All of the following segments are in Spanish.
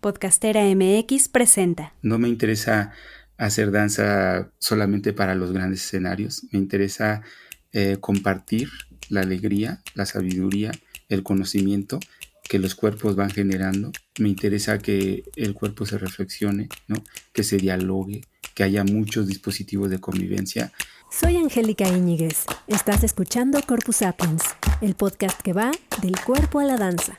Podcastera MX presenta. No me interesa hacer danza solamente para los grandes escenarios. Me interesa compartir la alegría, la sabiduría, el conocimiento que los cuerpos van generando. Me interesa que el cuerpo se reflexione, ¿no? Que se dialogue, que haya muchos dispositivos de convivencia. Soy Angélica Íñiguez. Estás escuchando Corpus Sapiens, el podcast que va del cuerpo a la danza.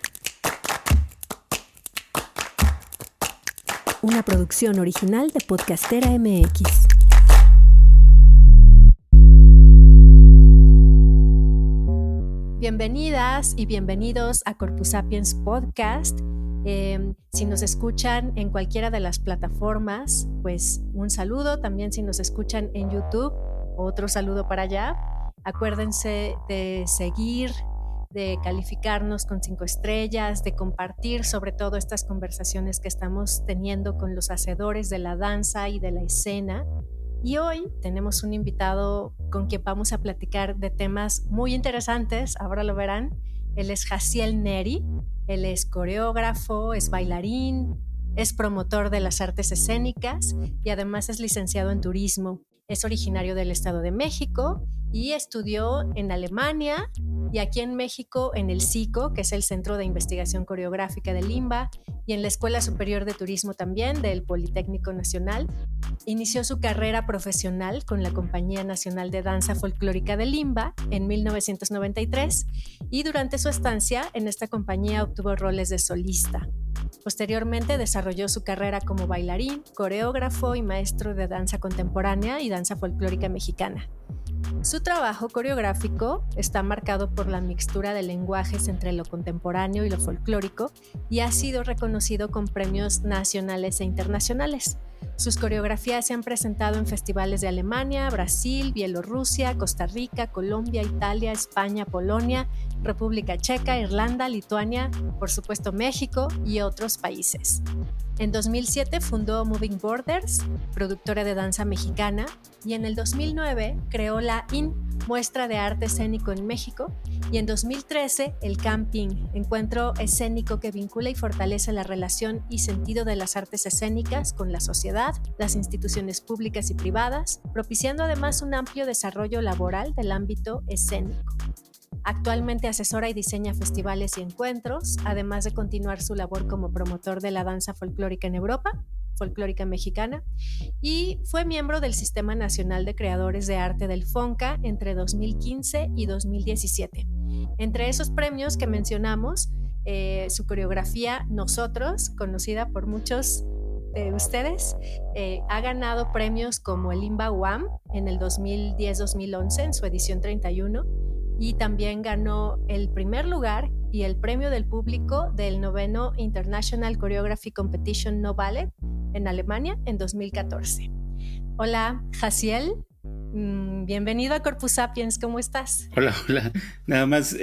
Una producción original de Podcastera MX. Bienvenidas y bienvenidos a Corpus Sapiens Podcast. Si nos escuchan en cualquiera de las plataformas, pues un saludo. También si nos escuchan en YouTube, otro saludo para allá. Acuérdense de seguir, de calificarnos con 5 estrellas, de compartir sobre todo estas conversaciones que estamos teniendo con los hacedores de la danza y de la escena. Y hoy tenemos un invitado con quien vamos a platicar de temas muy interesantes, ahora lo verán. Él es Jaciel Neri, él es coreógrafo, es bailarín, es promotor de las artes escénicas y además es licenciado en turismo. Es originario del Estado de México y estudió en Alemania y aquí en México en el CICO, que es el Centro de Investigación Coreográfica de Limba, y en la Escuela Superior de Turismo también del Politécnico Nacional. Inició su carrera profesional con la Compañía Nacional de Danza Folclórica de Limba en 1993 y durante su estancia en esta compañía obtuvo roles de solista. Posteriormente desarrolló su carrera como bailarín, coreógrafo y maestro de danza contemporánea y danza folclórica mexicana. Su trabajo coreográfico está marcado por la mixtura de lenguajes entre lo contemporáneo y lo folclórico y ha sido reconocido con premios nacionales e internacionales. Sus coreografías se han presentado en festivales de Alemania, Brasil, Bielorrusia, Costa Rica, Colombia, Italia, España, Polonia, República Checa, Irlanda, Lituania, por supuesto México y otros países. En 2007 fundó Moving Borders, productora de danza mexicana, y en el 2009 creó la IN, Muestra de Arte Escénico en México, y en 2013 el Camping, encuentro escénico que vincula y fortalece la relación y sentido de las artes escénicas con la sociedad, las instituciones públicas y privadas, propiciando además un amplio desarrollo laboral del ámbito escénico. Actualmente asesora y diseña festivales y encuentros, además de continuar su labor como promotor de la danza folclórica en Europa, folclórica mexicana, y fue miembro del Sistema Nacional de Creadores de Arte del FONCA entre 2015 y 2017. Entre esos premios que mencionamos, su coreografía Nosotros, conocida por muchos de ustedes, ha ganado premios como el Limba UAM en el 2010-2011 en su edición 31, y también ganó el primer lugar y el premio del público del 9º International Choreography Competition No Ballet en Alemania en 2014. Hola, Jaciel. Bienvenido a Corpus Sapiens, ¿cómo estás? Hola. Nada más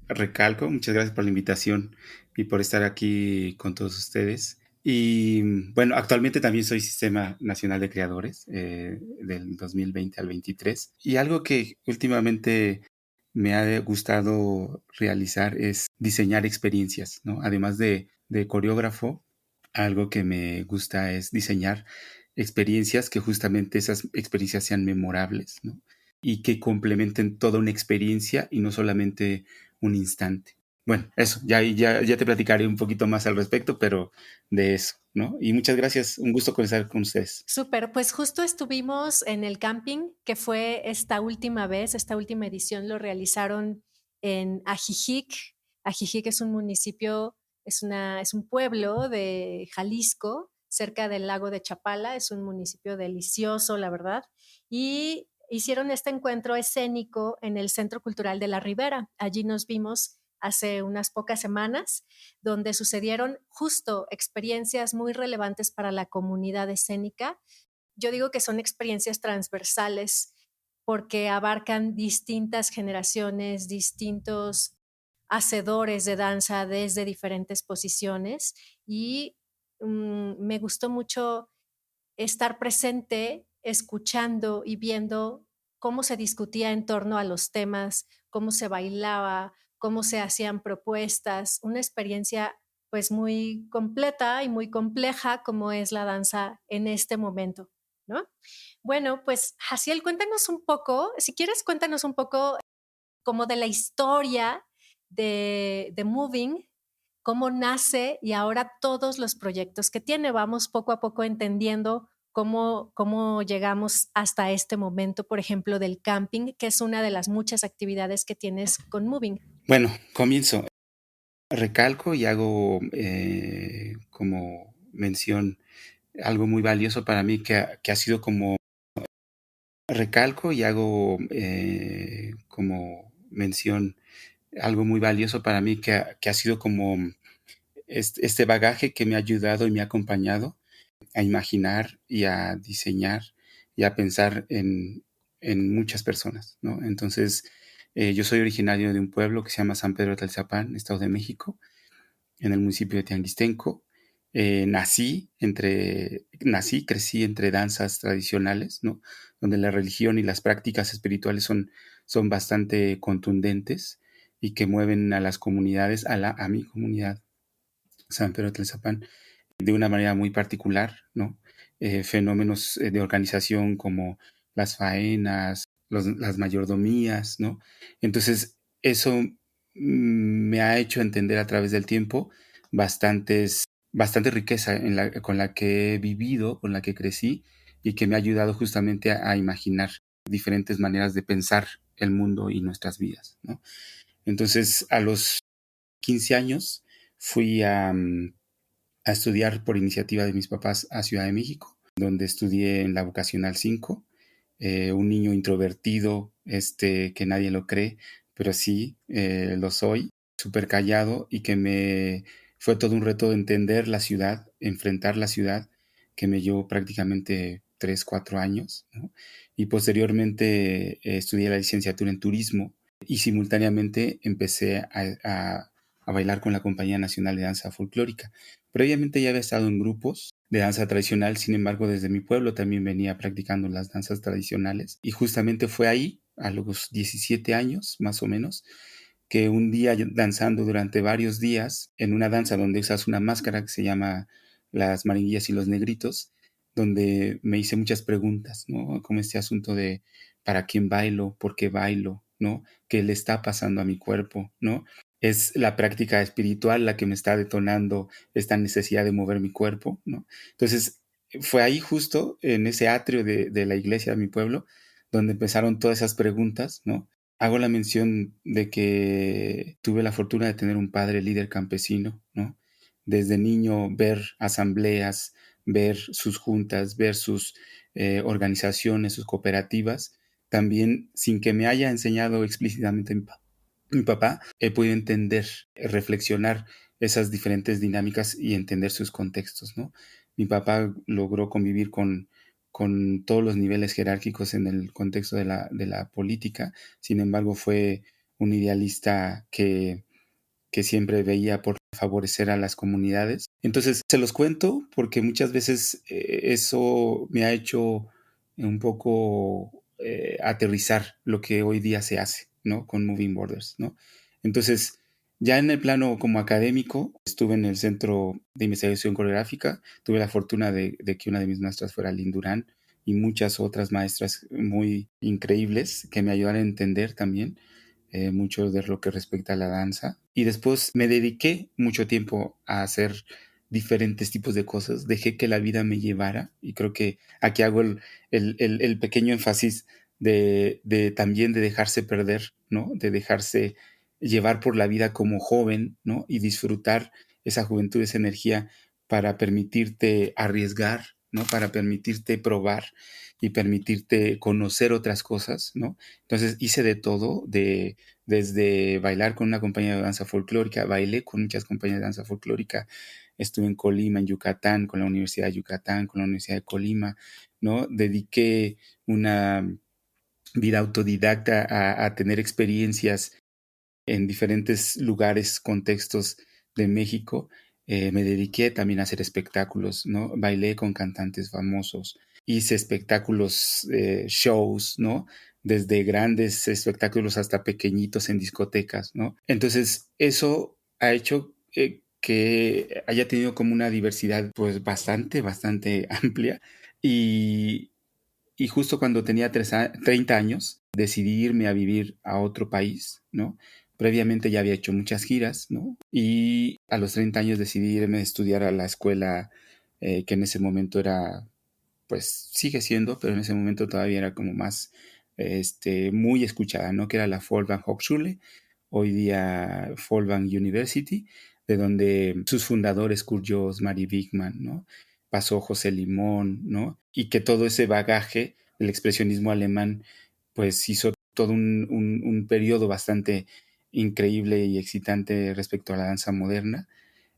recalco, muchas gracias por la invitación y por estar aquí con todos ustedes. Y bueno, actualmente también soy Sistema Nacional de Creadores del 2020 al 23. Y algo que últimamente me ha gustado realizar es diseñar experiencias, ¿no? Además de coreógrafo, algo que me gusta es diseñar experiencias que justamente esas experiencias sean memorables, ¿no? Y que complementen toda una experiencia y no solamente un instante. Bueno, eso, ya te platicaré un poquito más al respecto, pero de eso, ¿no? Y muchas gracias, un gusto conversar con ustedes. Súper, pues justo estuvimos en el camping, que fue esta última vez, esta última edición lo realizaron en Ajijic. Ajijic es un municipio, es un pueblo de Jalisco, cerca del lago de Chapala, es un municipio delicioso, la verdad, y hicieron este encuentro escénico en el Centro Cultural de la Ribera. Allí nos vimos hace unas pocas semanas, donde sucedieron justo experiencias muy relevantes para la comunidad escénica. Yo digo que son experiencias transversales porque abarcan distintas generaciones, distintos hacedores de danza desde diferentes posiciones y me gustó mucho estar presente, escuchando y viendo cómo se discutía en torno a los temas, cómo se bailaba, cómo se hacían propuestas, una experiencia pues muy completa y muy compleja como es la danza en este momento, ¿no? Bueno, pues Jaciel, cuéntanos un poco, si quieres, cuéntanos un poco como de la historia de Moving, cómo nace y ahora todos los proyectos que tiene. Vamos poco a poco entendiendo cómo llegamos hasta este momento, por ejemplo, del camping, que es una de las muchas actividades que tienes con Moving. Bueno, comienzo. Recalco y hago como mención algo muy valioso para mí que ha sido como recalco y hago como mención algo muy valioso para mí que ha sido como este bagaje que me ha ayudado y me ha acompañado a imaginar y a diseñar y a pensar en muchas personas, ¿no? Entonces, yo soy originario de un pueblo que se llama San Pedro Tlalzapán, Estado de México, en el municipio de Tianguistenco. Nací, crecí entre danzas tradicionales, ¿no? Donde la religión y las prácticas espirituales son bastante contundentes y que mueven a las comunidades, a mi comunidad, San Pedro Tlalzapán, de una manera muy particular, ¿no? Fenómenos de organización como las faenas, las mayordomías, ¿no? Entonces, eso me ha hecho entender a través del tiempo bastante riqueza con la que he vivido, con la que crecí y que me ha ayudado justamente a imaginar diferentes maneras de pensar el mundo y nuestras vidas, ¿no? Entonces, a los 15 años fui a estudiar por iniciativa de mis papás a Ciudad de México, donde estudié en la Vocacional 5, un niño introvertido, que nadie lo cree, pero sí lo soy, súper callado y que me fue todo un reto de entender la ciudad, enfrentar la ciudad, que me llevó prácticamente 3, 4 años, ¿no? Y posteriormente estudié la licenciatura en turismo y simultáneamente empecé a bailar con la Compañía Nacional de Danza Folclórica. Previamente ya había estado en grupos de danza tradicional, sin embargo, desde mi pueblo también venía practicando las danzas tradicionales. Y justamente fue ahí, a los 17 años más o menos, que un día danzando durante varios días, en una danza donde usas una máscara que se llama Las Maringuillas y los Negritos, donde me hice muchas preguntas, ¿no? Como este asunto de ¿para quién bailo? ¿Por qué bailo? ¿No? ¿Qué le está pasando a mi cuerpo? ¿No? Es la práctica espiritual la que me está detonando esta necesidad de mover mi cuerpo, ¿no? Entonces, fue ahí justo en ese atrio de la iglesia de mi pueblo donde empezaron todas esas preguntas, ¿no? Hago la mención de que tuve la fortuna de tener un padre líder campesino, ¿no? Desde niño ver asambleas, ver sus juntas, ver sus organizaciones, sus cooperativas, también sin que me haya enseñado explícitamente mi papá, he podido entender, reflexionar esas diferentes dinámicas y entender sus contextos, ¿no? Mi papá logró convivir con todos los niveles jerárquicos en el contexto de la política, sin embargo fue un idealista que siempre veía por favorecer a las comunidades. Entonces, se los cuento porque muchas veces eso me ha hecho un poco aterrizar lo que hoy día se hace, ¿no? Con Moving Borders, ¿no? Entonces, ya en el plano como académico, estuve en el Centro de Investigación Coreográfica, tuve la fortuna de que una de mis maestras fuera Lynn Durán y muchas otras maestras muy increíbles que me ayudaron a entender también mucho de lo que respecta a la danza. Y después me dediqué mucho tiempo a hacer diferentes tipos de cosas, dejé que la vida me llevara y creo que aquí hago el pequeño énfasis de también de dejarse perder, ¿no? De dejarse llevar por la vida como joven, ¿no? Y disfrutar esa juventud, esa energía para permitirte arriesgar, ¿no? Para permitirte probar y permitirte conocer otras cosas, ¿no? Entonces hice de todo, desde bailar con una compañía de danza folclórica, bailé con muchas compañías de danza folclórica, estuve en Colima, en Yucatán, con la Universidad de Yucatán, con la Universidad de Colima, ¿no? Dediqué una vida autodidacta a tener experiencias en diferentes lugares, contextos de México. Me dediqué también a hacer espectáculos, ¿no? Bailé con cantantes famosos, hice espectáculos, shows, ¿no? Desde grandes espectáculos hasta pequeñitos en discotecas, ¿no? Entonces, eso ha hecho que haya tenido como una diversidad pues bastante amplia y, y justo cuando tenía 30 años decidí irme a vivir a otro país, ¿no? Previamente ya había hecho muchas giras, ¿no? Y a los 30 años decidí irme a estudiar a la escuela que en ese momento era, pues sigue siendo, pero en ese momento todavía era como más, muy escuchada, ¿no? Que era la Fordham Hochschule, hoy día Fordham University, de donde sus fundadores, Kurt Jooss, Mary Wigman, ¿no? Pasó José Limón, ¿no? Y que todo ese bagaje del expresionismo alemán, pues hizo todo un periodo bastante increíble y excitante respecto a la danza moderna.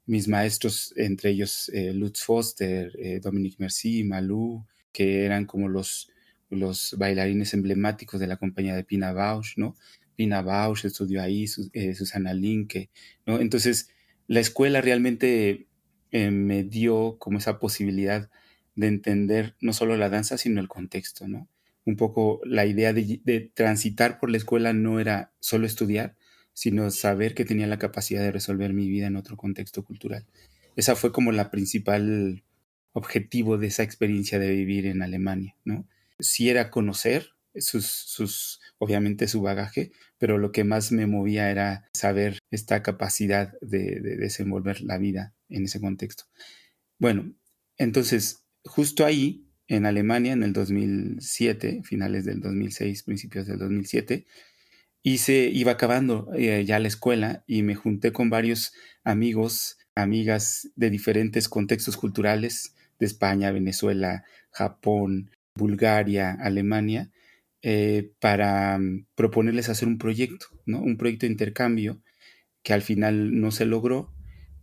Mis maestros, entre ellos Lutz Foster, Dominique Merci, Malou, que eran como los bailarines emblemáticos de la compañía de Pina Bausch, ¿no? Pina Bausch estudió ahí, Susana Linke, ¿no? Entonces, la escuela realmente me dio como esa posibilidad de entender no solo la danza, sino el contexto, ¿no? Un poco la idea de transitar por la escuela no era solo estudiar, sino saber que tenía la capacidad de resolver mi vida en otro contexto cultural. Esa fue como la principal objetivo de esa experiencia de vivir en Alemania, ¿no? Sí era conocer obviamente su bagaje, pero lo que más me movía era saber esta capacidad de desenvolver la vida en ese contexto. Bueno, entonces, justo ahí, en Alemania, en el 2007, finales del 2006, principios del 2007, iba acabando ya la escuela y me junté con varios amigos, amigas de diferentes contextos culturales, de España, Venezuela, Japón, Bulgaria, Alemania, para proponerles hacer un proyecto, ¿no? Un proyecto de intercambio que al final no se logró.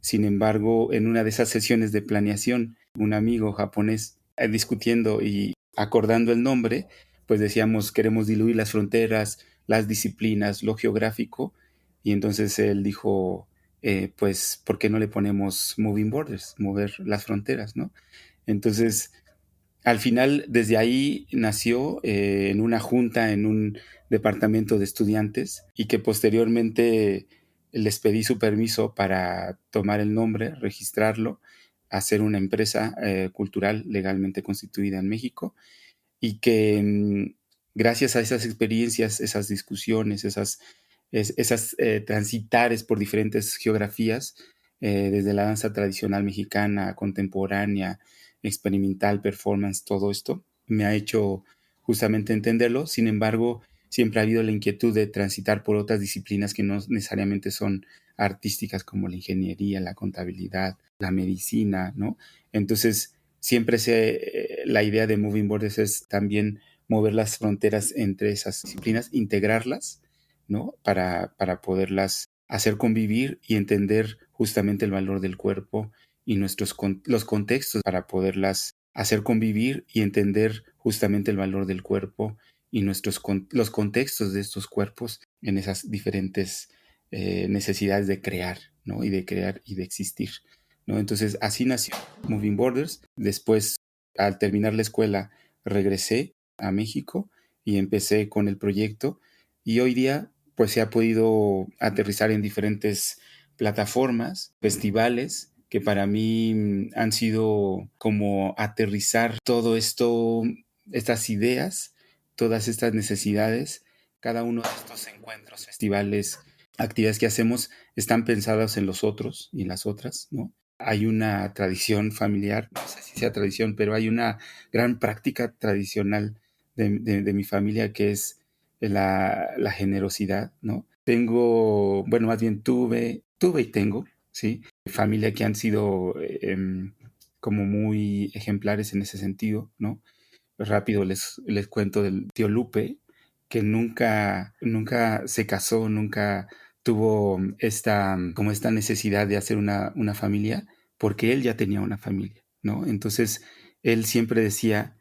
Sin embargo, en una de esas sesiones de planeación, un amigo japonés discutiendo y acordando el nombre, pues decíamos, queremos diluir las fronteras, las disciplinas, lo geográfico, y entonces él dijo, pues, ¿por qué no le ponemos moving borders, mover las fronteras, ¿no? Entonces, al final, desde ahí nació en una junta, en un departamento de estudiantes, y que posteriormente les pedí su permiso para tomar el nombre, registrarlo, hacer una empresa cultural legalmente constituida en México, y que gracias a esas experiencias, esas discusiones, esas transitares por diferentes geografías, desde la danza tradicional mexicana, contemporánea, experimental, performance, todo esto, me ha hecho justamente entenderlo. Sin embargo, siempre ha habido la inquietud de transitar por otras disciplinas que no necesariamente son artísticas, como la ingeniería, la contabilidad, la medicina, ¿no? Entonces, siempre la idea de Moving Borders es también mover las fronteras entre esas disciplinas, integrarlas, ¿no? Para poderlas hacer convivir y entender justamente el valor del cuerpo y los contextos para poderlas hacer convivir y entender justamente el valor del cuerpo y los contextos de estos cuerpos en esas diferentes necesidades de crear, ¿no? Y de crear y de existir, ¿no? Entonces, así nació Moving Borders. Después, al terminar la escuela, regresé a México y empecé con el proyecto. Y hoy día, pues se ha podido aterrizar en diferentes plataformas, festivales, que para mí han sido como aterrizar todo esto, estas ideas, todas estas necesidades. Cada uno de estos encuentros, festivales, actividades que hacemos están pensadas en los otros y en las otras, ¿no? Hay una tradición familiar, no sé si sea tradición, pero hay una gran práctica tradicional de mi familia que es la generosidad, ¿no? Tengo, bueno, más bien tuve y tengo, ¿sí? Familia que han sido como muy ejemplares en ese sentido, ¿no? Rápido les cuento del tío Lupe, que nunca se casó, nunca tuvo como esta necesidad de hacer una familia, porque él ya tenía una familia, ¿no? Entonces, él siempre decía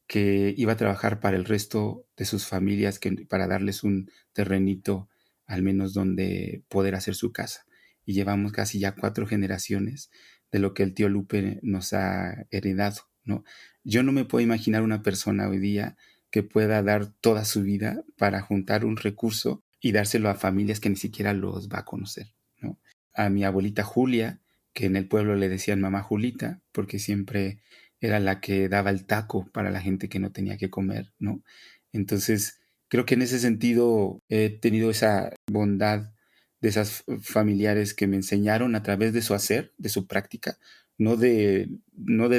que iba a trabajar para el resto de sus familias, para darles un terrenito, al menos donde poder hacer su casa. Y llevamos casi ya 4 generaciones de lo que el tío Lupe nos ha heredado, ¿no? Yo no me puedo imaginar una persona hoy día que pueda dar toda su vida para juntar un recurso y dárselo a familias que ni siquiera los va a conocer, ¿no? A mi abuelita Julia, que en el pueblo le decían mamá Julita, porque siempre era la que daba el taco para la gente que no tenía que comer, ¿no? Entonces, creo que en ese sentido he tenido esa bondad de esas familiares que me enseñaron a través de su hacer, de su práctica, no de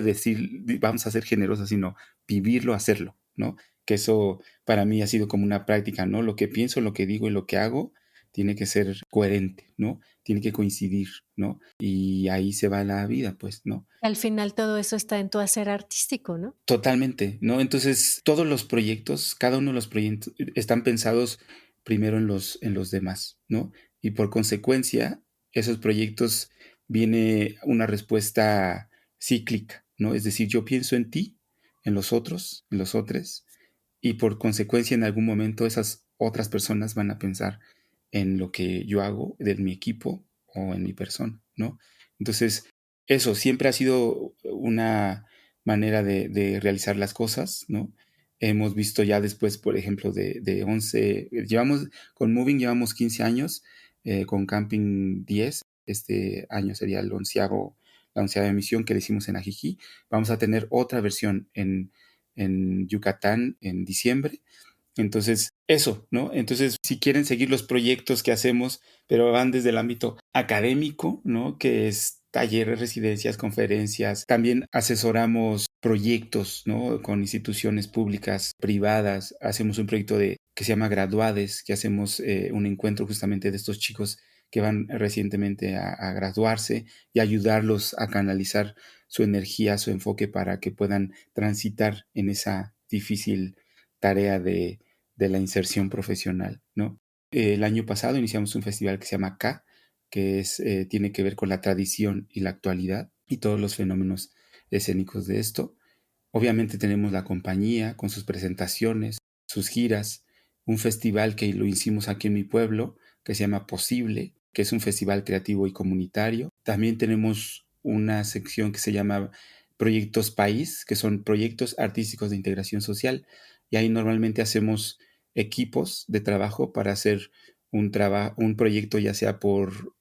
decir vamos a ser generosos, sino vivirlo, hacerlo, ¿no? Que eso para mí ha sido como una práctica, ¿no? Lo que pienso, lo que digo y lo que hago tiene que ser coherente, ¿no? Tiene que coincidir, ¿no? Y ahí se va la vida, pues, ¿no? Al final todo eso está en tu hacer artístico, ¿no? Totalmente, ¿no? Entonces, todos los proyectos, cada uno de los proyectos están pensados primero en los demás, ¿no? Y por consecuencia, esos proyectos viene una respuesta cíclica, ¿no? Es decir, yo pienso en ti, en los otros, en los otros, y por consecuencia en algún momento esas otras personas van a pensar en lo que yo hago, de mi equipo o en mi persona, ¿no? Entonces, eso siempre ha sido una manera de realizar las cosas, ¿no? Hemos visto ya después, por ejemplo, de 11, con Moving llevamos 15 años, con Camping 10, este año sería la onceava emisión que le hicimos en Ajijí. Vamos a tener otra versión en Yucatán en diciembre. Entonces, eso, ¿no? Entonces, si quieren seguir los proyectos que hacemos, pero van desde el ámbito académico, ¿no? Que es talleres, residencias, conferencias. También asesoramos proyectos, ¿no? Con instituciones públicas, privadas. Hacemos un proyecto que se llama Graduades, que hacemos un encuentro justamente de estos chicos que van recientemente a graduarse y ayudarlos a canalizar su energía, su enfoque para que puedan transitar en esa difícil tarea de la inserción profesional, ¿no? El año pasado iniciamos un festival que se llama K, que tiene que ver con la tradición y la actualidad y todos los fenómenos escénicos de esto. Obviamente tenemos la compañía con sus presentaciones, sus giras, un festival que lo hicimos aquí en mi pueblo, que se llama Posible, que es un festival creativo y comunitario. También tenemos una sección que se llama Proyectos País, que son proyectos artísticos de integración social, y ahí normalmente hacemos equipos de trabajo para hacer un proyecto ya sea por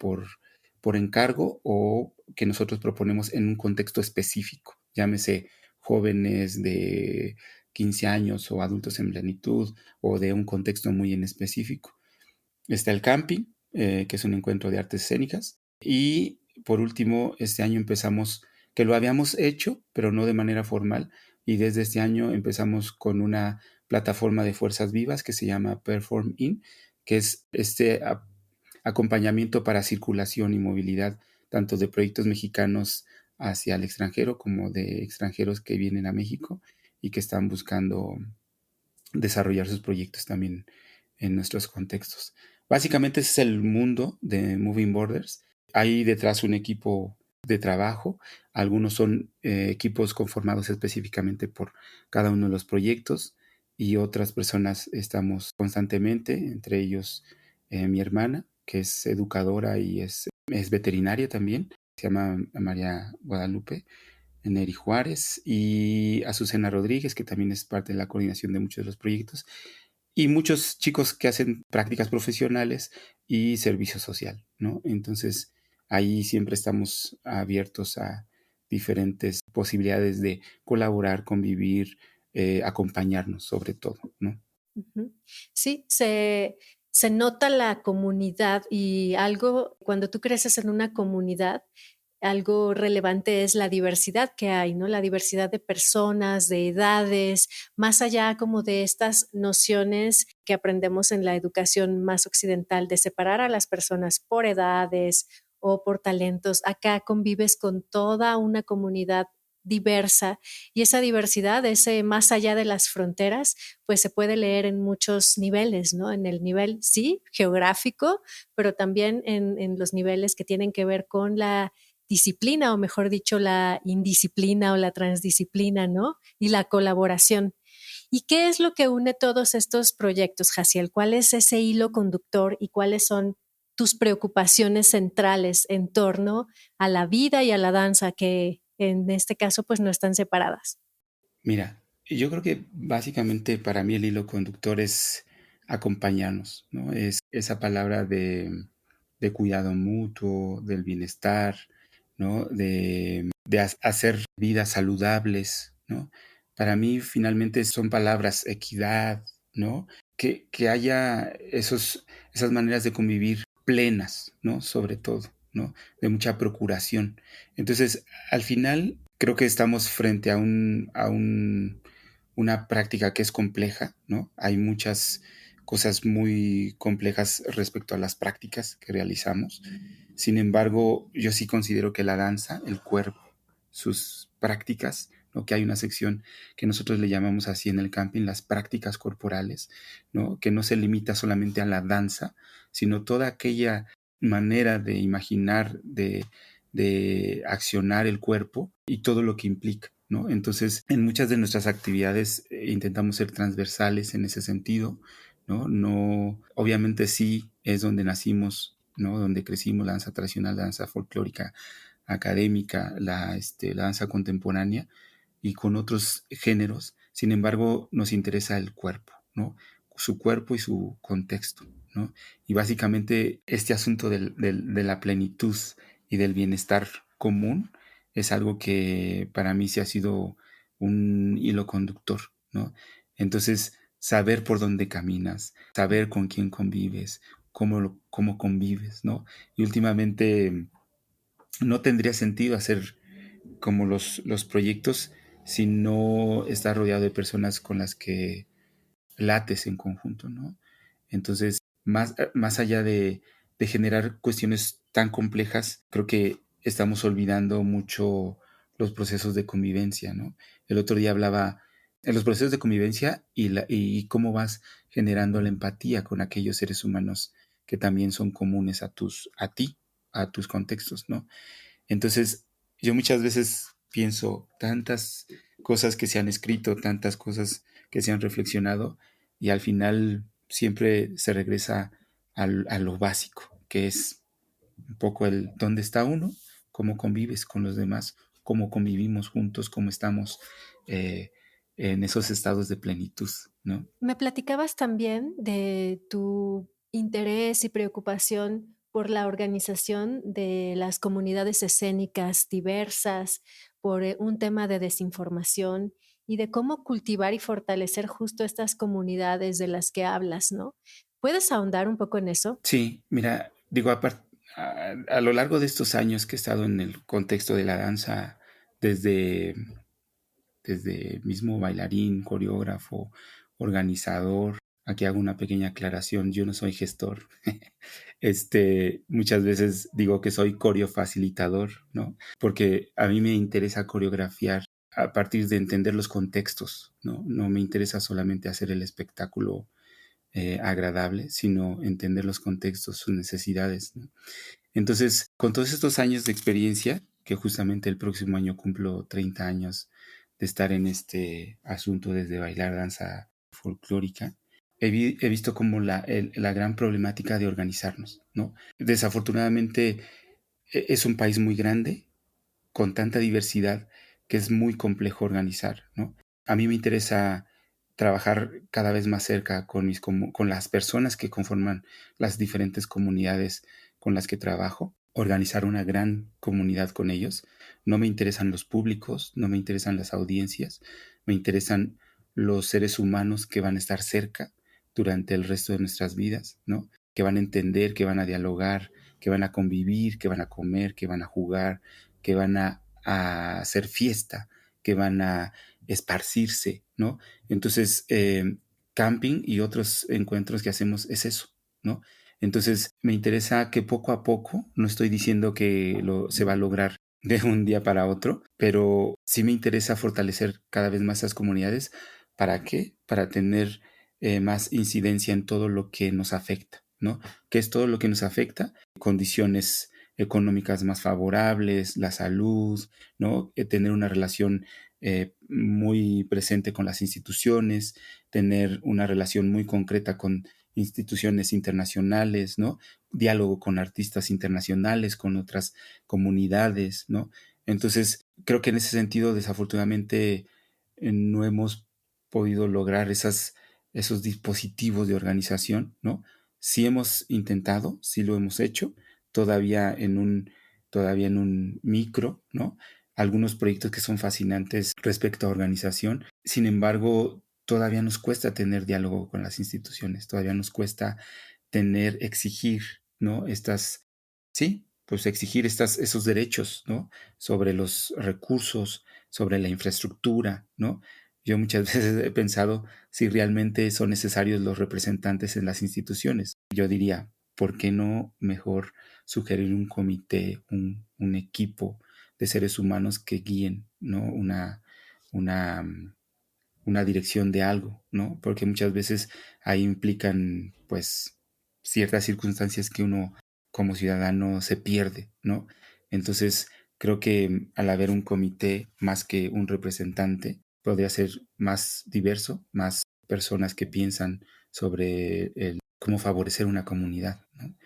encargo o que nosotros proponemos en un contexto específico, llámese jóvenes de 15 años o adultos en plenitud o de un contexto muy en específico. Está el camping, que es un encuentro de artes escénicas. Y por último, este año empezamos, que lo habíamos hecho, pero no de manera formal, y desde este año empezamos con una plataforma de fuerzas vivas que se llama Perform In, que es acompañamiento para circulación y movilidad, tanto de proyectos mexicanos hacia el extranjero como de extranjeros que vienen a México y que están buscando desarrollar sus proyectos también en nuestros contextos. Básicamente ese es el mundo de Moving Borders. Hay detrás un equipo de trabajo. Algunos son equipos conformados específicamente por cada uno de los proyectos y otras personas estamos constantemente, entre ellos mi hermana, que es educadora y es veterinaria también. Se llama María Guadalupe Neri Juárez y Azucena Rodríguez, que también es parte de la coordinación de muchos de los proyectos, y muchos chicos que hacen prácticas profesionales y servicio social, ¿no? Entonces, ahí siempre estamos abiertos a diferentes posibilidades de colaborar, convivir, acompañarnos sobre todo, ¿no? Ujú. Sí, se nota la comunidad y algo, cuando tú creces en una comunidad, algo relevante es la diversidad que hay, ¿no? La diversidad de personas, de edades, más allá como de estas nociones que aprendemos en la educación más occidental de separar a las personas por edades o por talentos. Acá convives con toda una comunidad diversa y esa diversidad, ese más allá de las fronteras, pues se puede leer en muchos niveles, ¿no? En el nivel, sí, geográfico, pero también en los niveles que tienen que ver con la disciplina, o mejor dicho, la indisciplina o la transdisciplina, ¿no? Y la colaboración. ¿Y qué es lo que une todos estos proyectos, Jaciel? ¿Cuál es ese hilo conductor y cuáles son tus preocupaciones centrales en torno a la vida y a la danza que en este caso pues no están separadas? Mira, yo creo que básicamente para mí el hilo conductor es acompañarnos, ¿no? Es esa palabra de cuidado mutuo, del bienestar, ¿no? De hacer vidas saludables, ¿no? Para mí finalmente son palabras, equidad, ¿no? Que haya esas maneras de convivir plenas, ¿no? Sobre todo, ¿no? De mucha procuración. Entonces, al final, creo que estamos frente una práctica que es compleja, ¿no? Hay muchas cosas muy complejas respecto a las prácticas que realizamos. Sin embargo, yo sí considero que la danza, el cuerpo, sus prácticas, ¿no? Que hay una sección que nosotros le llamamos así en el camping, las prácticas corporales, ¿no? Que no se limita solamente a la danza, sino toda aquella manera de imaginar, de accionar el cuerpo y todo lo que implica, ¿no? Entonces, en muchas de nuestras actividades intentamos ser transversales en ese sentido, ¿no? No, obviamente sí es donde nacimos, ¿no? Donde crecimos, la danza tradicional, la danza folclórica, académica, la danza contemporánea y con otros géneros. Sin embargo, nos interesa el cuerpo, ¿no? Su cuerpo y su contexto, ¿no? Y básicamente este asunto de la plenitud y del bienestar común es algo que para mí sí ha sido un hilo conductor, ¿no? Entonces, saber por dónde caminas, saber con quién convives, cómo convives, ¿no? Y últimamente no tendría sentido hacer como los proyectos si no estás rodeado de personas con las que lates en conjunto, ¿no? Entonces, más allá de generar cuestiones tan complejas, creo que estamos olvidando mucho los procesos de convivencia, ¿no? El otro día hablaba en los procesos de convivencia y cómo vas generando la empatía con aquellos seres humanos que también son comunes a ti, a tus contextos, ¿no? Entonces, yo muchas veces pienso tantas cosas que se han escrito, tantas cosas que se han reflexionado, y al final siempre se regresa a lo básico, que es un poco el dónde está uno, cómo convives con los demás, cómo convivimos juntos, cómo estamos eh, en esos estados de plenitud, ¿no? Me platicabas también de tu interés y preocupación por la organización de las comunidades escénicas diversas, por un tema de desinformación y de cómo cultivar y fortalecer justo estas comunidades de las que hablas, ¿no? ¿Puedes ahondar un poco en eso? Sí, mira, digo, a lo largo de estos años que he estado en el contexto de la danza, desde mismo bailarín, coreógrafo, organizador. Aquí hago una pequeña aclaración, yo no soy gestor. Muchas veces digo que soy coreofacilitador, ¿no? Porque a mí me interesa coreografiar a partir de entender los contextos, ¿no? No me interesa solamente hacer el espectáculo agradable, sino entender los contextos, sus necesidades, ¿no? Entonces, con todos estos años de experiencia, que justamente el próximo año cumplo 30 años de estar en este asunto desde bailar danza folclórica, he visto como la gran problemática de organizarnos, ¿no? Desafortunadamente es un país muy grande, con tanta diversidad, que es muy complejo organizar, ¿no? A mí me interesa trabajar cada vez más cerca con las personas que conforman las diferentes comunidades con las que trabajo, organizar una gran comunidad con ellos. No me interesan los públicos, no me interesan las audiencias, me interesan los seres humanos que van a estar cerca durante el resto de nuestras vidas, ¿no? Que van a entender, que van a dialogar, que van a convivir, que van a comer, que van a jugar, que van a hacer fiesta, que van a esparcirse, ¿no? Entonces, camping y otros encuentros que hacemos es eso, ¿no? Entonces, me interesa que poco a poco, no estoy diciendo que se va a lograr de un día para otro, pero sí me interesa fortalecer cada vez más esas comunidades. ¿Para qué? Para tener más incidencia en todo lo que nos afecta, ¿no? ¿Qué es todo lo que nos afecta? Condiciones económicas más favorables, la salud, ¿no? Tener una relación muy presente con las instituciones, tener una relación muy concreta con instituciones internacionales, ¿no? Diálogo con artistas internacionales, con otras comunidades, ¿no? Entonces, creo que en ese sentido, desafortunadamente, no hemos podido lograr esos dispositivos de organización, ¿no? Sí hemos intentado, sí lo hemos hecho, todavía todavía en un micro, ¿no? Algunos proyectos que son fascinantes respecto a organización. Sin embargo, todavía nos cuesta tener diálogo con las instituciones, todavía nos cuesta exigir, ¿no? Sí, pues exigir esos derechos, ¿no? Sobre los recursos, sobre la infraestructura, ¿no? Yo muchas veces he pensado si realmente son necesarios los representantes en las instituciones. Yo diría, ¿por qué no mejor sugerir un comité, un equipo de seres humanos que guíen, ¿no? Una, una dirección de algo, ¿no? Porque muchas veces ahí implican, pues, ciertas circunstancias que uno como ciudadano se pierde, ¿no? Entonces, creo que al haber un comité más que un representante, podría ser más diverso, más personas que piensan sobre cómo favorecer una comunidad, ¿no?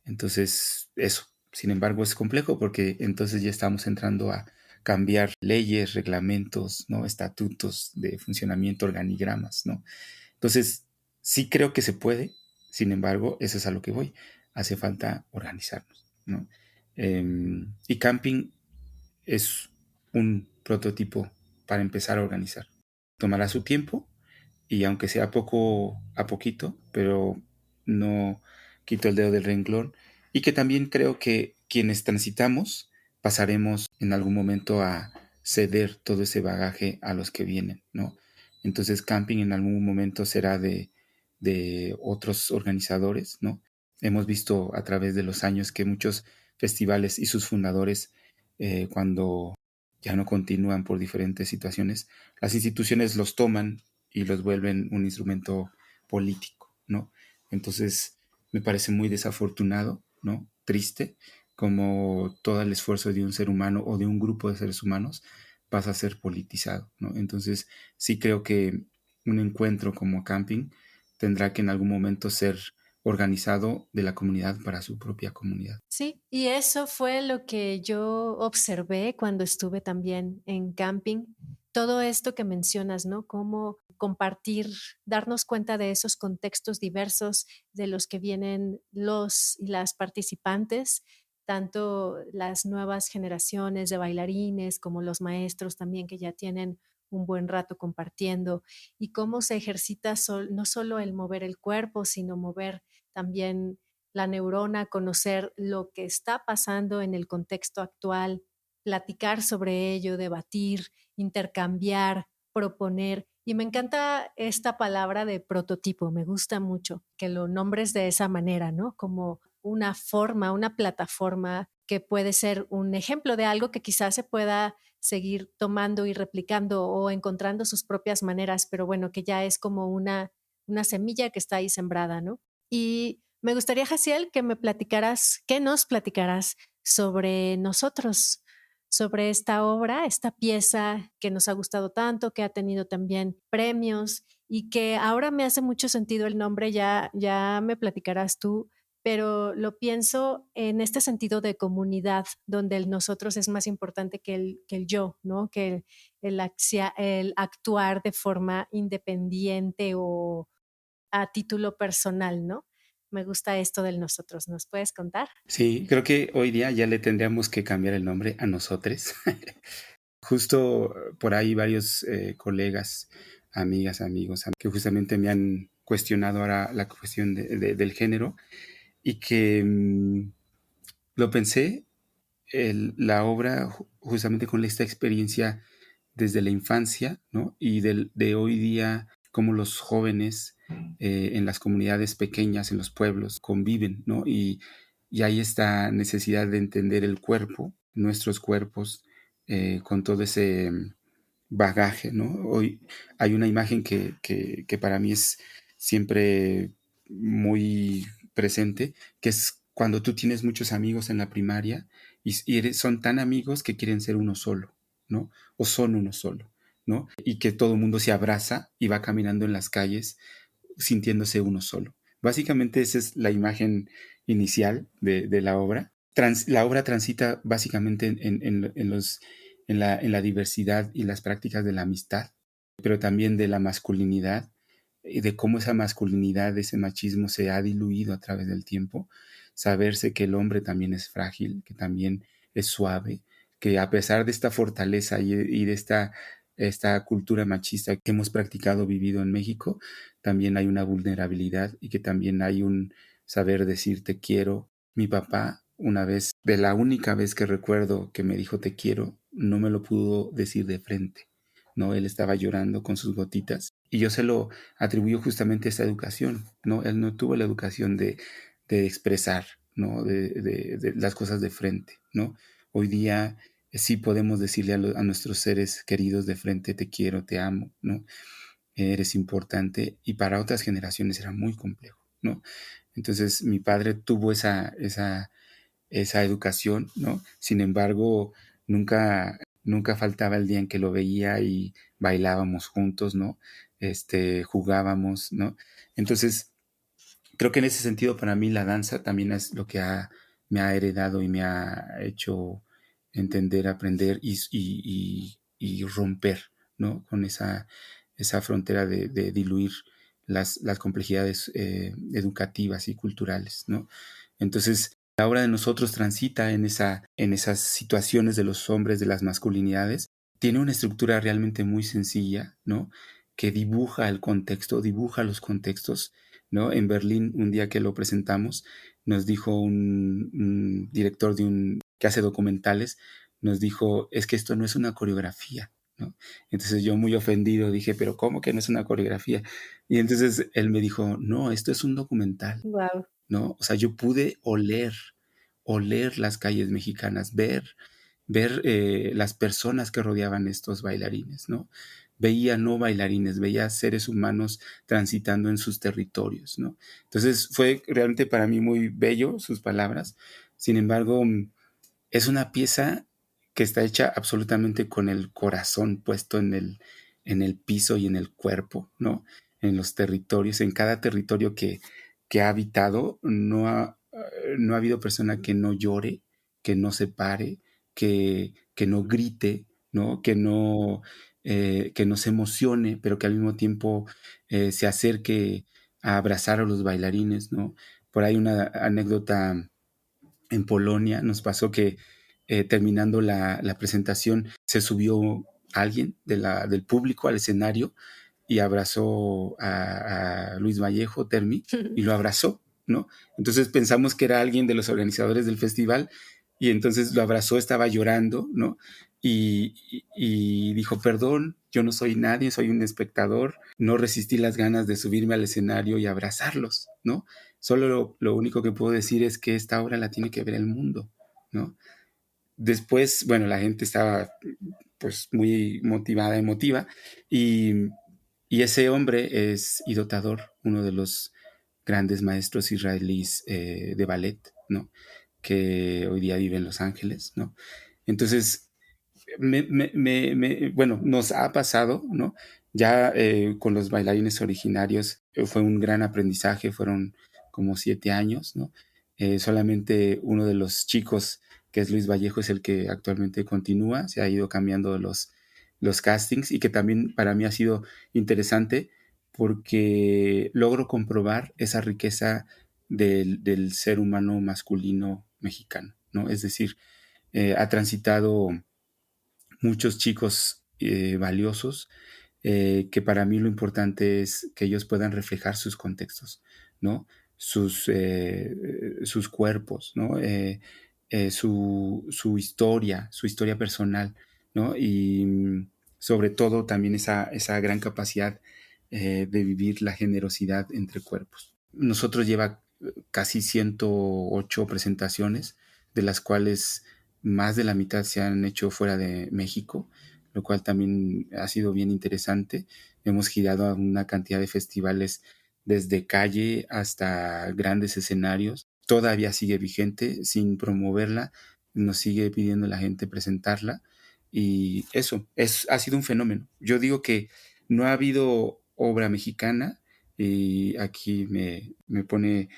Entonces, eso. Sin embargo, es complejo porque entonces ya estamos entrando a cambiar leyes, reglamentos, ¿no? Estatutos de funcionamiento, organigramas, ¿no? Entonces, sí creo que se puede. Sin embargo, eso es a lo que voy. Hace falta organizarnos, ¿no? Y camping es un prototipo para empezar a organizar. Tomará su tiempo, y aunque sea poco a poquito, pero no quito el dedo del renglón, y que también creo que quienes transitamos pasaremos en algún momento a ceder todo ese bagaje a los que vienen, ¿no? Entonces camping en algún momento será de otros organizadores, ¿no? Hemos visto a través de los años que muchos festivales y sus fundadores, cuando ya no continúan por diferentes situaciones, las instituciones los toman y los vuelven un instrumento político, ¿no? Entonces, me parece muy desafortunado, ¿no? Triste, como todo el esfuerzo de un ser humano o de un grupo de seres humanos pasa a ser politizado, ¿no? Entonces, sí creo que un encuentro como camping tendrá que en algún momento ser organizado de la comunidad para su propia comunidad. Sí, y eso fue lo que yo observé cuando estuve también en camping. Todo esto que mencionas, ¿no? Cómo compartir, darnos cuenta de esos contextos diversos de los que vienen los y las participantes, tanto las nuevas generaciones de bailarines como los maestros también que ya tienen un buen rato compartiendo y cómo se ejercita no solo el mover el cuerpo, sino mover también la neurona, conocer lo que está pasando en el contexto actual, platicar sobre ello, debatir, intercambiar, proponer. Y me encanta esta palabra de prototipo, me gusta mucho que lo nombres de esa manera, ¿no? Como una forma, una plataforma que puede ser un ejemplo de algo que quizás se pueda seguir tomando y replicando o encontrando sus propias maneras, pero bueno, que ya es como una semilla que está ahí sembrada, ¿no? Y me gustaría, Jaciel, que me platicaras, que nos platicaras sobre nosotros, sobre esta obra, esta pieza que nos ha gustado tanto, que ha tenido también premios y que ahora me hace mucho sentido el nombre, ya me platicarás tú, pero lo pienso en este sentido de comunidad, donde el nosotros es más importante que el yo, ¿no? Que el actuar de forma independiente o a título personal, ¿no? Me gusta esto del nosotros. ¿Nos puedes contar? Sí, creo que hoy día ya le tendríamos que cambiar el nombre a nosotros. Justo por ahí varios colegas, amigas, amigos, que justamente me han cuestionado ahora la cuestión del género y que lo pensé, la obra justamente con esta experiencia desde la infancia, ¿no? Y de hoy día, cómo los jóvenes en las comunidades pequeñas, en los pueblos, conviven, ¿no? Y hay esta necesidad de entender el cuerpo, nuestros cuerpos, con todo ese bagaje, ¿no? Hoy hay una imagen que para mí es siempre muy presente, que es cuando tú tienes muchos amigos en la primaria son tan amigos que quieren ser uno solo, ¿no? O son uno solo, ¿no? Y que todo el mundo se abraza y va caminando en las calles sintiéndose uno solo. Básicamente esa es la imagen inicial de la obra. La obra transita básicamente en la diversidad y las prácticas de la amistad, pero también de la masculinidad y de cómo esa masculinidad, ese machismo se ha diluido a través del tiempo. Saberse que el hombre también es frágil, que también es suave, que a pesar de esta fortaleza y de esta cultura machista que hemos practicado, vivido en México, también hay una vulnerabilidad y que también hay un saber decir te quiero. Mi papá, una vez, de la única vez que recuerdo que me dijo te quiero, no me lo pudo decir de frente, ¿no? Él estaba llorando con sus gotitas y yo se lo atribuyo justamente a esa educación, ¿no? Él no tuvo la educación de expresar, ¿no? De las cosas de frente, ¿no? Hoy día sí podemos decirle a nuestros seres queridos de frente te quiero, te amo, ¿no? Eres importante, y para otras generaciones era muy complejo, ¿no? Entonces mi padre tuvo esa educación, ¿no? Sin embargo, nunca faltaba el día en que lo veía y bailábamos juntos, ¿no? Jugábamos, ¿no? Entonces, creo que en ese sentido para mí la danza también es lo que me ha heredado y me ha hecho entender, aprender y romper, ¿no? Con esa frontera de diluir las complejidades educativas y culturales, ¿no? Entonces, la obra de nosotros transita en esas situaciones de los hombres, de las masculinidades. Tiene una estructura realmente muy sencilla, ¿no? Que dibuja el contexto, dibuja los contextos, ¿no? En Berlín, un día que lo presentamos, nos dijo un director que hace documentales, nos dijo, es que esto no es una coreografía, ¿no? Entonces yo, muy ofendido, dije, pero ¿cómo que no es una coreografía? Y entonces él me dijo, no, esto es un documental, Wow. ¿no? O sea, yo pude oler las calles mexicanas, ver las personas que rodeaban estos bailarines, ¿no? Veía no bailarines, veía seres humanos transitando en sus territorios, ¿no? Entonces fue realmente para mí muy bello sus palabras. Sin embargo, es una pieza que está hecha absolutamente con el corazón puesto en el piso y en el cuerpo, ¿no? En los territorios, en cada territorio que ha habitado, no ha habido persona que no llore, que no se pare, que no grite, ¿no? Que no se emocione, pero que al mismo tiempo se acerque a abrazar a los bailarines, ¿no? Por ahí una anécdota en Polonia nos pasó que terminando la presentación se subió alguien del público al escenario y abrazó a Luis Vallejo, Termi, y lo abrazó, ¿no? Entonces pensamos que era alguien de los organizadores del festival y entonces lo abrazó, estaba llorando, ¿no? Y dijo, perdón, yo no soy nadie, soy un espectador, no resistí las ganas de subirme al escenario y abrazarlos, ¿no? Solo lo único que puedo decir es que esta obra la tiene que ver el mundo, ¿no? Después, bueno, la gente estaba pues muy motivada, emotiva, y, y ese hombre es Ido Tador, uno de los grandes maestros israelíes de ballet, ¿no? Que hoy día vive en Los Ángeles, ¿no? Entonces, bueno, nos ha pasado, ¿no? Ya con los bailarines originarios fue un gran aprendizaje, fueron como 7 años, ¿no? Solamente uno de los chicos, que es Luis Vallejo, es el que actualmente continúa, se ha ido cambiando los castings, y que también para mí ha sido interesante porque logro comprobar esa riqueza del ser humano masculino mexicano, ¿no? Es decir, ha transitado muchos chicos valiosos, que para mí lo importante es que ellos puedan reflejar sus contextos, ¿no? Sus cuerpos, ¿no? Su historia personal, ¿no? Y sobre todo también esa gran capacidad de vivir la generosidad entre cuerpos. Nosotros lleva casi 108 presentaciones, de las cuales más de la mitad se han hecho fuera de México, lo cual también ha sido bien interesante. Hemos girado a una cantidad de festivales desde calle hasta grandes escenarios. Todavía sigue vigente, sin promoverla, nos sigue pidiendo la gente presentarla, y eso ha sido un fenómeno. Yo digo que no ha habido obra mexicana, y aquí me pone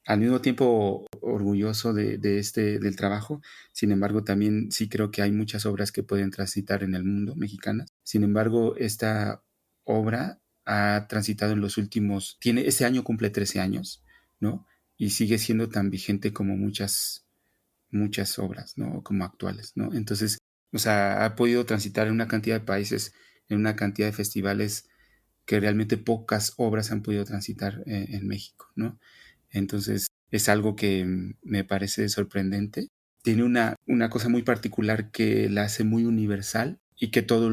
al mismo tiempo orgulloso del trabajo. Sin embargo, también sí creo que hay muchas obras que pueden transitar en el mundo mexicanas. Sin embargo, esta obra ha transitado en los últimos, este año cumple 13 años, ¿no? Y sigue siendo tan vigente como muchas muchas obras, ¿no? Como actuales, ¿no? Entonces, o sea, ha podido transitar en una cantidad de países, en una cantidad de festivales que realmente pocas obras han podido transitar en México, ¿no? Entonces, es algo que me parece sorprendente. Tiene una cosa muy particular que la hace muy universal y que todos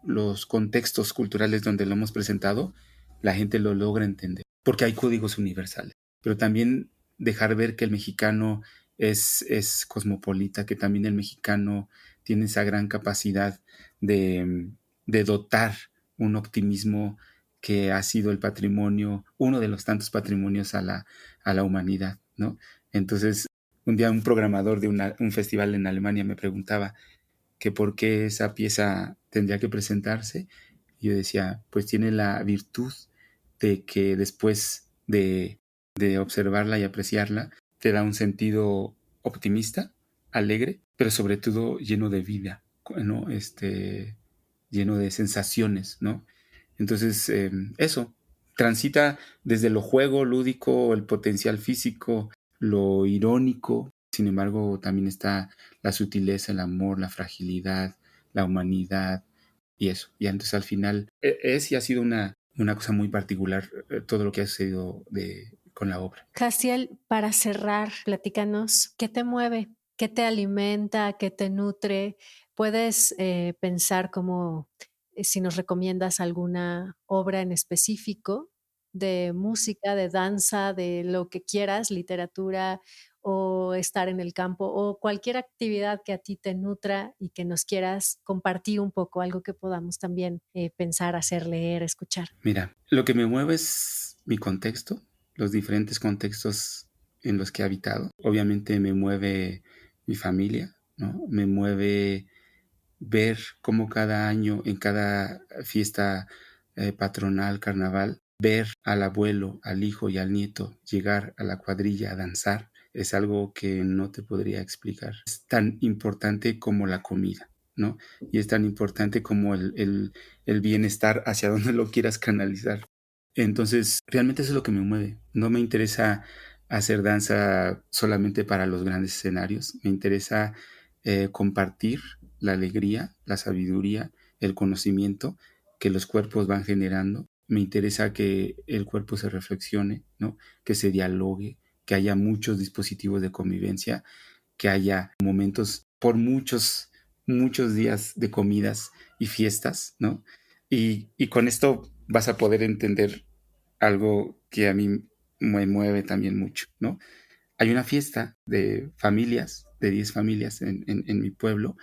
los contextos culturales donde lo hemos presentado, la gente lo logra entender, porque hay códigos universales. Pero también dejar ver que el mexicano es cosmopolita, que también el mexicano tiene esa gran capacidad de dotar un optimismo que ha sido el patrimonio, uno de los tantos patrimonios a la humanidad, ¿no? Entonces, un día un programador de un festival en Alemania me preguntaba que por qué esa pieza tendría que presentarse. Y yo decía, pues tiene la virtud de que después de observarla y apreciarla, te da un sentido optimista, alegre, pero sobre todo lleno de vida, ¿no? Lleno de sensaciones, ¿no? Entonces, eso, transita desde lo juego lúdico, el potencial físico, lo irónico. Sin embargo, también está la sutileza, el amor, la fragilidad, la humanidad y eso. Y entonces al final es y ha sido una cosa muy particular todo lo que ha sucedido con la obra. Jaciel, para cerrar, platícanos, ¿qué te mueve? ¿Qué te alimenta? ¿Qué te nutre? Puedes pensar como si nos recomiendas alguna obra en específico de música, de danza, de lo que quieras, literatura o estar en el campo o cualquier actividad que a ti te nutra y que nos quieras compartir un poco, algo que podamos también pensar, hacer, leer, escuchar. Mira, lo que me mueve es mi contexto, los diferentes contextos en los que he habitado. Obviamente me mueve mi familia, ¿no? Me mueve ver cómo cada año, en cada fiesta patronal, carnaval, ver al abuelo, al hijo y al nieto llegar a la cuadrilla a danzar, es algo que no te podría explicar. Es tan importante como la comida, ¿no? Y es tan importante como el bienestar hacia donde lo quieras canalizar. Entonces, realmente eso es lo que me mueve. No me interesa hacer danza solamente para los grandes escenarios. Me interesa compartir la alegría, la sabiduría, el conocimiento que los cuerpos van generando. Me interesa que el cuerpo se reflexione, ¿no? Que se dialogue, que haya muchos dispositivos de convivencia, que haya momentos por muchos días de comidas y fiestas, ¿no? Y con esto vas a poder entender algo que a mí me mueve también mucho, ¿no? Hay una fiesta de familias, de 10 familias en mi pueblo,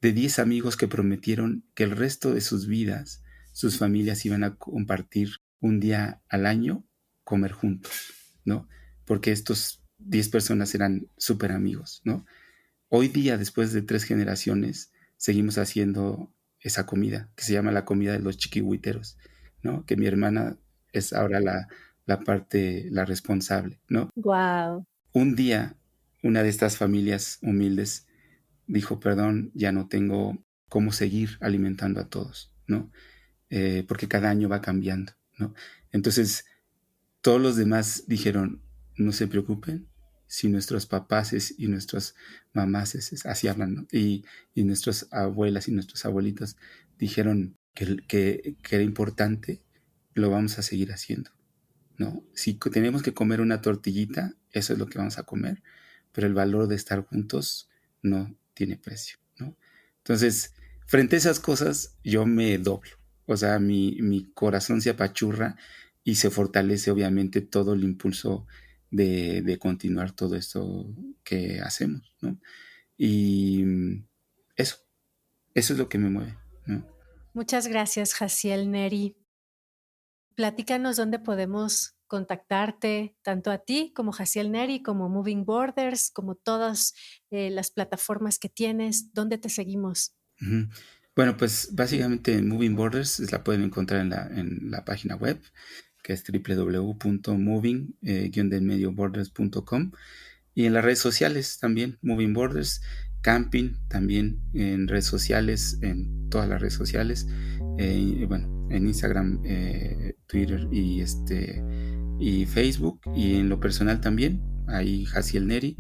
de 10 amigos que prometieron que el resto de sus vidas, sus familias iban a compartir un día al año, comer juntos, ¿no? Porque estos 10 personas eran súper amigos, ¿no? Hoy día, después de 3 generaciones, seguimos haciendo esa comida, que se llama la comida de los chiquihuiteros, ¿no? Que mi hermana es ahora la responsable, ¿no? Wow. Un día, una de estas familias humildes dijo, perdón, ya no tengo cómo seguir alimentando a todos, ¿no? Porque cada año va cambiando, ¿no? Entonces, todos los demás dijeron, no se preocupen, si nuestros papaces y nuestras mamases, así hablan, ¿no? Y nuestras abuelas y nuestros abuelitos dijeron que era importante, lo vamos a seguir haciendo, ¿no? Si tenemos que comer una tortillita, eso es lo que vamos a comer, pero el valor de estar juntos no tiene precio, ¿no? Entonces, frente a esas cosas, yo me doblo. O sea, mi corazón se apachurra y se fortalece obviamente todo el impulso de continuar todo esto que hacemos, ¿no? Y eso, eso es lo que me mueve, ¿no? Muchas gracias, Jaciel Neri. Platícanos dónde podemos contactarte, tanto a ti como Jaciel Neri, como Moving Borders, como todas las plataformas que tienes. ¿Dónde te seguimos? Ujú. Bueno, pues básicamente Moving Borders la pueden encontrar en la página web, que es www.moving-borders.com, y en las redes sociales también, Moving Borders, Camping también en redes sociales, en todas las redes sociales, bueno, en Instagram, Twitter y Facebook, y en lo personal también, ahí Jaciel Neri,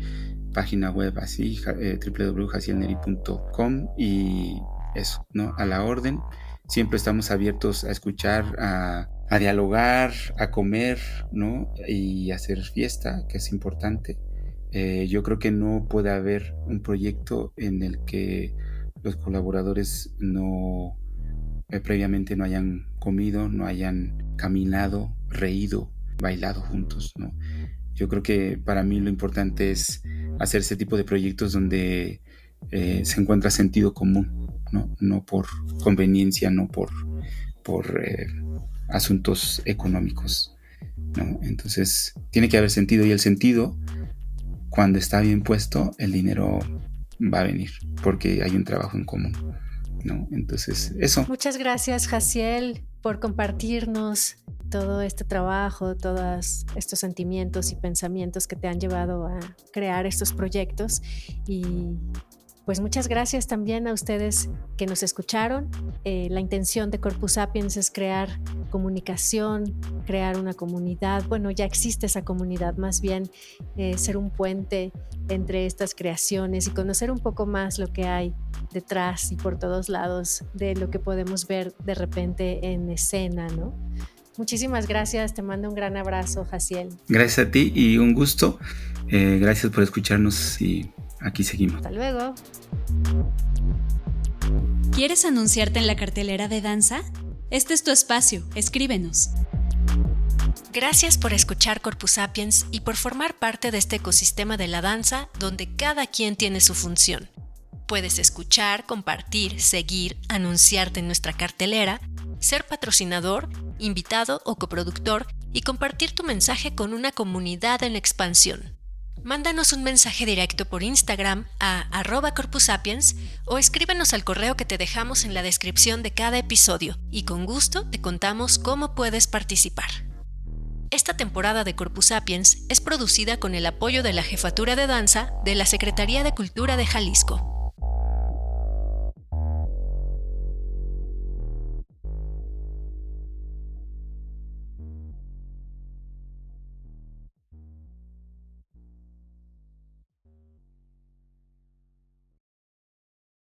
página web así, www.jacielneri.com, y eso, ¿no? A la orden. Siempre estamos abiertos a escuchar, a dialogar, a comer, ¿no? Y hacer fiesta, que es importante. Yo creo que no puede haber un proyecto en el que los colaboradores no previamente no hayan comido, no hayan caminado, reído, bailado juntos, ¿no? Yo creo que para mí lo importante es hacer ese tipo de proyectos donde se encuentra sentido común, ¿no? No por conveniencia, no por asuntos económicos, ¿no? Entonces tiene que haber sentido, y el sentido, cuando está bien puesto, el dinero va a venir porque hay un trabajo en común, ¿no? Entonces, eso. Muchas gracias, Jaciel, por compartirnos todo este trabajo, todos estos sentimientos y pensamientos que te han llevado a crear estos proyectos. Y pues muchas gracias también a ustedes que nos escucharon. La intención de Corpus Sapiens es crear comunicación, crear una comunidad. Bueno, ya existe esa comunidad, más bien ser un puente entre estas creaciones y conocer un poco más lo que hay detrás y por todos lados de lo que podemos ver de repente en escena, ¿no? Muchísimas gracias, te mando un gran abrazo, Jaciel. Gracias a ti y un gusto. Gracias por escucharnos y aquí seguimos. Hasta luego. ¿Quieres anunciarte en la cartelera de danza? Este es tu espacio, escríbenos. Gracias por escuchar Corpus Sapiens y por formar parte de este ecosistema de la danza donde cada quien tiene su función. Puedes escuchar, compartir, seguir, anunciarte en nuestra cartelera, ser patrocinador, invitado o coproductor y compartir tu mensaje con una comunidad en expansión. Mándanos un mensaje directo por Instagram a @corpusapiens o escríbenos al correo que te dejamos en la descripción de cada episodio y con gusto te contamos cómo puedes participar. Esta temporada de Corpus Sapiens es producida con el apoyo de la Jefatura de Danza de la Secretaría de Cultura de Jalisco.